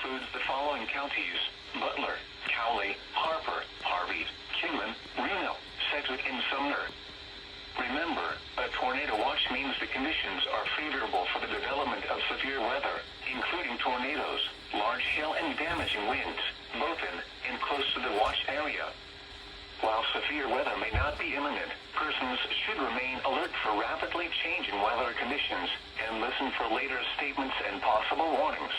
includes the following counties: Butler, Cowley, Harper, Harvey, Kingman, Reno, Sedgwick, and Sumner. Remember, a tornado watch means the conditions are favorable for the development of severe weather, including tornadoes, large hail, and damaging winds, both in and close to the watch area. While severe weather may not be imminent, persons should remain alert for rapidly changing weather conditions and listen for later statements and possible warnings.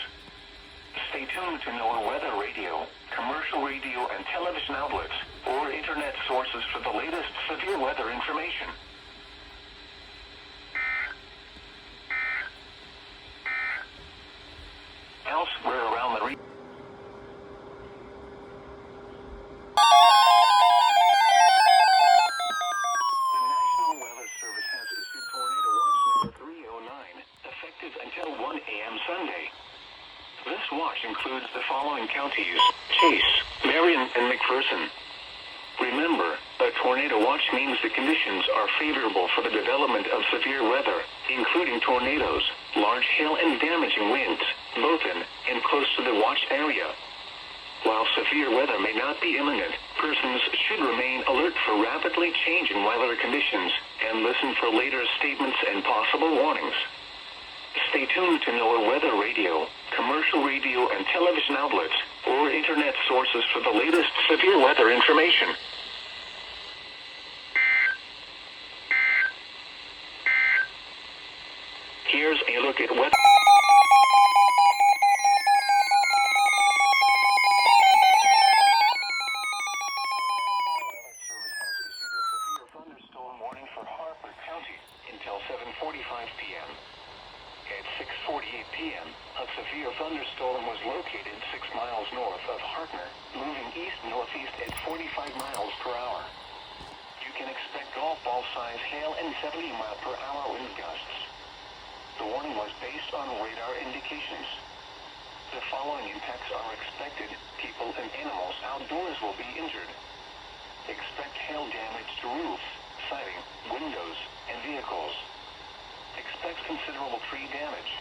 Stay tuned to NOAA weather radio, commercial radio and television outlets, or internet sources for the latest severe weather information. Elsewhere around the region. The National Weather Service has issued Tornado Watch number 309, effective until 1 a.m. Sunday. This watch includes the following counties: Chase, Marion, and McPherson. Remember, a tornado watch means the conditions are favorable for the development of severe weather, including tornadoes, large hail, and damaging winds, both in and close to the watch area. While severe weather may not be imminent, persons should remain alert for rapidly changing weather conditions and listen for later statements and possible warnings. Stay tuned to NOAA weather radio, commercial radio and television outlets, or internet sources for the latest severe weather information. Here's a look at weather. Until 7:45 p.m. At 6:48 p.m., a severe thunderstorm was located 6 miles north of Hartner, moving east-northeast at 45 miles per hour. You can expect golf ball-size hail and 70-mile-per-hour wind gusts. The warning was based on radar indications. The following impacts are expected: people and animals outdoors will be injured. Expect hail damage to roofs, siding, windows, and vehicles. Expect considerable tree damage.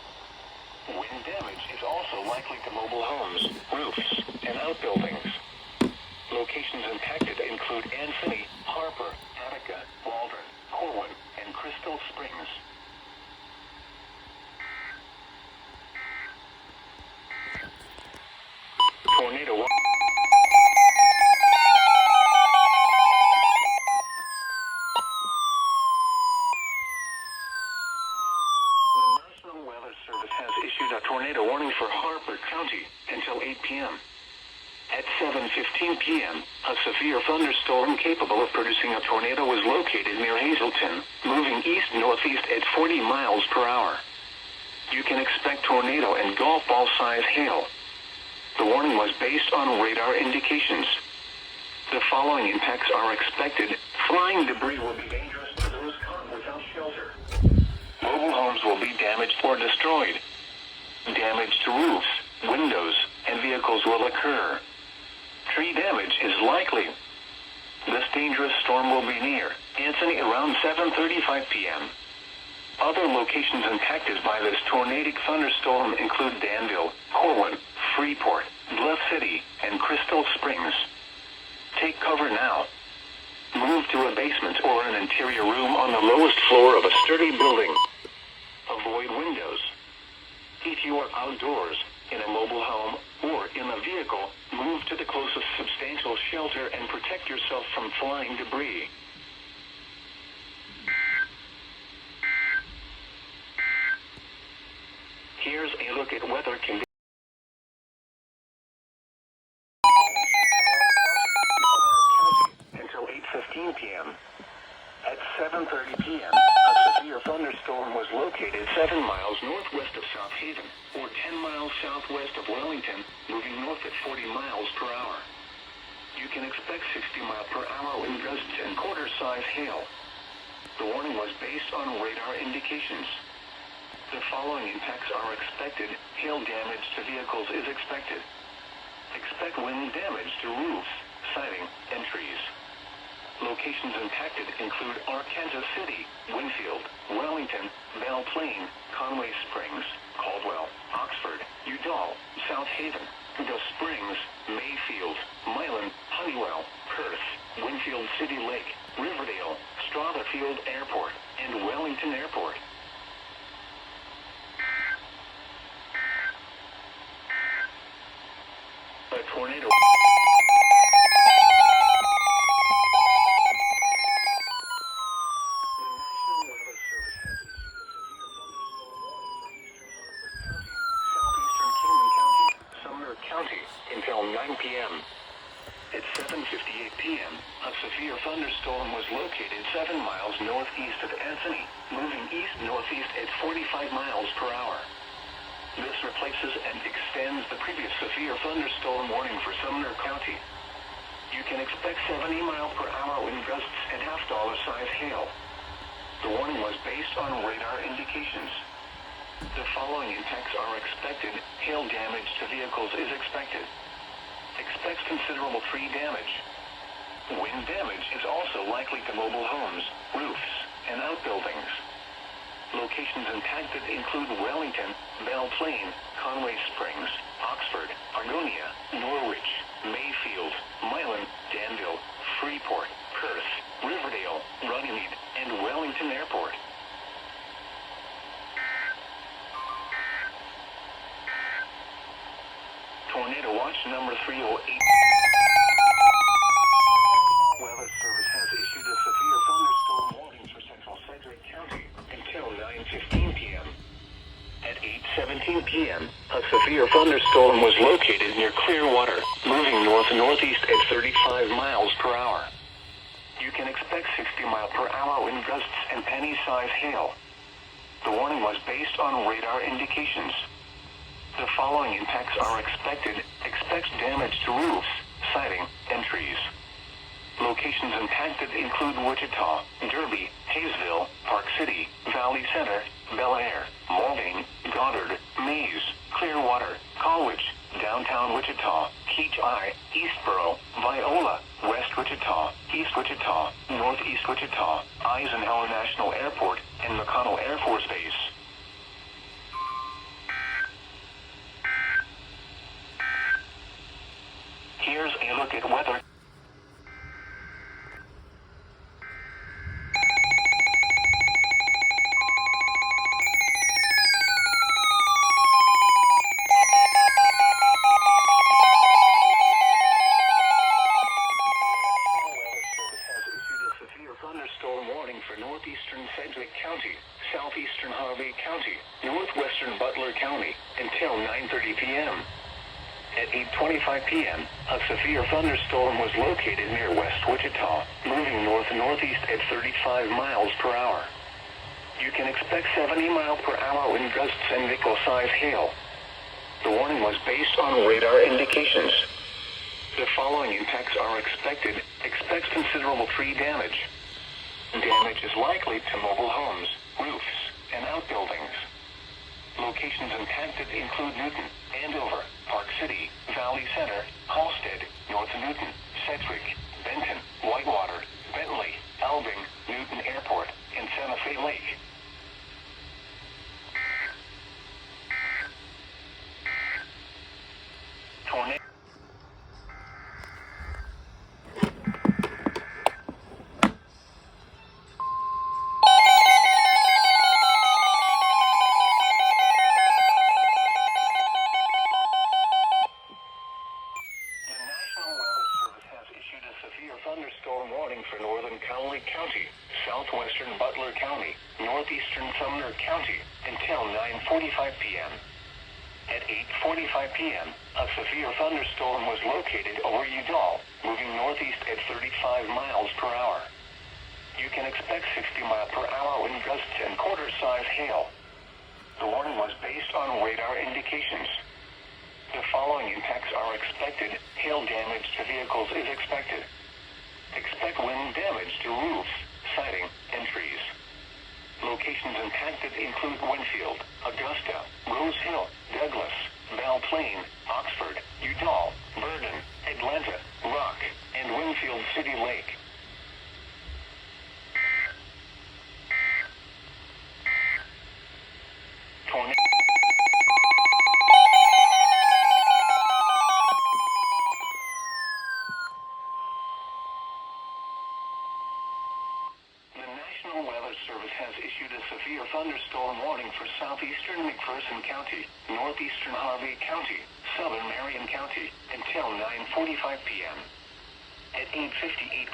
Wind damage is also likely to mobile homes, roofs, and outbuildings. Locations impacted include Anthony, Harper, Attica, Waldron, Corwin, and Crystal Springs. Tornado watch. Tornado warning for Harper County until 8 p.m. At 7:15 p.m., a severe thunderstorm capable of producing a tornado was located near Hazleton, moving east-northeast at 40 miles per hour. You can expect tornado and golf ball-size hail. The warning was based on radar indications. The following impacts are expected: flying debris will be dangerous to those caught without shelter. Mobile homes will be damaged or destroyed. Damage to roofs, windows, and vehicles will occur. Tree damage is likely. This dangerous storm will be near Anthony around 7:35 p.m. Other locations impacted by this tornadic thunderstorm include Danville, Corwin, Freeport, Bluff City, and Crystal Springs. Take cover now. Move to a basement or an interior room on the lowest floor of a sturdy building. Avoid windows. If you are outdoors, in a mobile home, or in a vehicle, move to the closest substantial shelter and protect yourself from flying debris. Here's a look at weather conditions. Until 8:15 p.m. At 7:30 p.m., a severe thunderstorm was located 7 miles northwest of South Haven, or 10 miles southwest of Wellington, moving north at 40 miles per hour. You can expect 60-mile-per-hour wind gusts and quarter-size hail. The warning was based on radar indications. The following impacts are expected: hail damage to vehicles is expected. Expect wind damage to roofs, siding, and trees. Locations impacted include Arkansas City, Winfield, Wellington, Belle Plaine, Conway Springs, Caldwell, Oxford, Udall, South Haven, Des Springs, Mayfield, Milan, Honeywell, Perth, Winfield City Lake, Riverdale, Strotherfield Airport, and Wellington Airport. A tornado. Until 9 p.m. At 7:58 p.m., a severe thunderstorm was located 7 miles northeast of Anthony, moving east-northeast at 45 miles per hour. This replaces and extends the previous severe thunderstorm warning for Sumner County. You can expect 70 mile per hour wind gusts and half-dollar-size hail. The warning was based on radar indications. The following impacts are expected. Hail damage to vehicles is expected. Expects considerable tree damage. Wind damage is also likely to mobile homes, roofs, and outbuildings. Locations impacted include Wellington, Belle Plaine, Conway Springs, Oxford, Argonia, Norwich, Mayfield, Milan, Danville, Freeport, Perth, Riverdale, Runnymede, and Wellington Airport. Tornado watch number 308. Weather Service has issued a severe thunderstorm warning for central Sedgwick County until 9:15 p.m. At 8:17 p.m., a severe thunderstorm was located near Clearwater, moving north-northeast at 35 miles per hour. You can expect 60 mile per hour wind gusts and penny-size hail. The warning was based on radar indications. The following impacts are expected. Expects damage to roofs, siding, and trees. Locations impacted include Wichita, Derby, Hayesville, Park City, Valley Center, Bel Air, Mulvane, Goddard, Mays, Clearwater, Colwich, downtown Wichita, Keach Eye, Eastboro, Viola, West Wichita, East Wichita, Northeast Wichita, Eisenhower National Airport, and McConnell Air Force Base. Here's a look at weather. Thunderstorm warning for northeastern Sedgwick County, southeastern Harvey County, northwestern Butler County, until 9:30 p.m. At 8:25 p.m., a severe thunderstorm was located near West Wichita, moving north-northeast at 35 miles per hour. You can expect 70 mile per hour wind gusts and nickel-size hail. The warning was based on radar indications. The following impacts are expected. Expects considerable tree damage. Damage is likely to mobile homes, roofs, and outbuildings. Locations impacted include Newton, Andover, Park City, Valley Center, Halstead, North Newton, Sedgwick, Benton, Whitewater, Bentley, Albing, Newton Airport, and Santa Fe Lake. Tornado. Thunderstorm warning for northern Cowley County, southwestern Butler County, northeastern Sumner County, until 9:45 p.m. At 8:45 p.m., a severe thunderstorm was located over Udall, moving northeast at 35 miles per hour. You can expect 60 mile per hour wind gusts and quarter-size hail. The warning was based on radar indications. The following impacts are expected. Hail damage to vehicles is expected. Expect wind damage to roofs, siding, and trees. Locations impacted include Winfield, Augusta, Rose Hill, Douglas, Belle Plaine, Oxford, Udall, Verdon, Atlanta, Rock, and Winfield City Lake. Weather Service has issued a severe thunderstorm warning for southeastern McPherson County, northeastern Harvey County, southern Marion County, until 9:45 p.m. At 8:58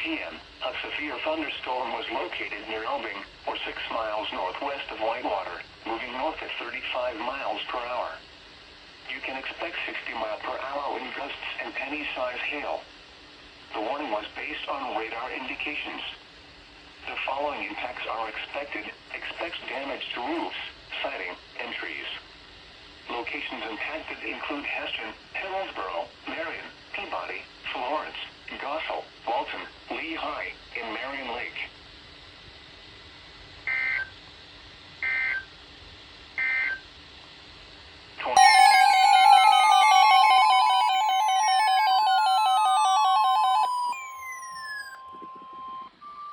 p.m., a severe thunderstorm was located near Elbing, or 6 miles northwest of Whitewater, moving north at 35 miles per hour. You can expect 60-mile-per-hour wind gusts and penny-size hail. The warning was based on radar indications. The following impacts are expected. Expect damage to roofs, siding, and trees. Locations impacted include Heston, Hillsborough, Marion, Peabody, Florence, Gossel, Walton, Lehigh, and Marion Lake.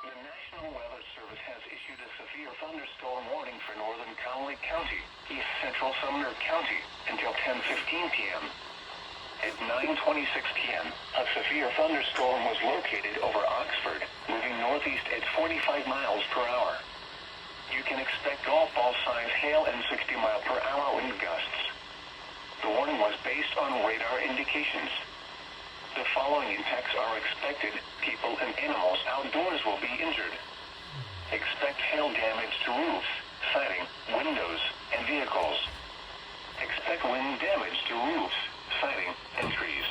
The National Weather Service has issued a severe thunderstorm warning for northern Connolly County, east central Sumner County, until 10:15 p.m. At 9:26 p.m., a severe thunderstorm was located over Oxford, moving northeast at 45 miles per hour. You can expect golf ball-size hail and 60-mile-per-hour wind gusts. The warning was based on radar indications. The following impacts are expected. People and animals outdoors will be injured. Expect hail damage to roofs, siding, windows, and vehicles. Expect wind damage to roofs, siding, and trees.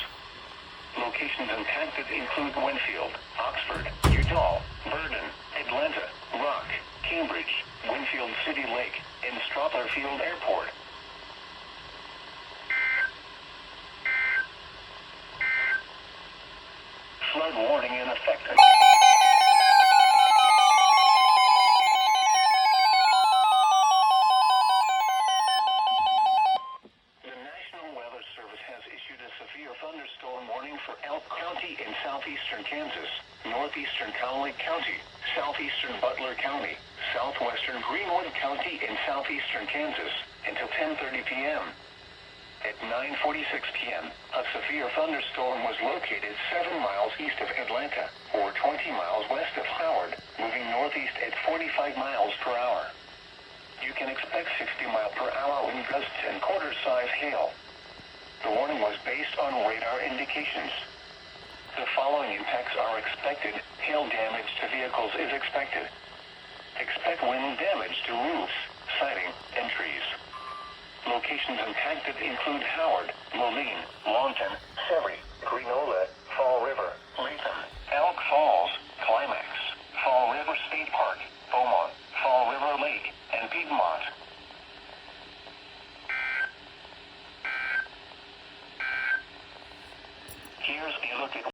Locations impacted include Winfield, Oxford, Udall, Verdon, Atlanta, Rock, Cambridge, Winfield City Lake, and Strawtherfield Airport. Flood warning in effect. Thunderstorm warning for Elk County in southeastern Kansas, northeastern Connolly County, southeastern Butler County, southwestern Greenwood County in southeastern Kansas, until 10:30 p.m. At 9:46 p.m., a severe thunderstorm was located 7 miles east of Atlanta, or 20 miles west of Howard, moving northeast at 45 miles per hour. You can expect 60-mile-per-hour wind gusts and quarter-size hail. The warning was based on radar indications. The following impacts are expected. Hail damage to vehicles is expected. Expect wind damage to roofs, siding, and trees. Locations impacted include Howard, Moline, Longton, Severy, Greenola, Fall River, Latham, Elk Falls.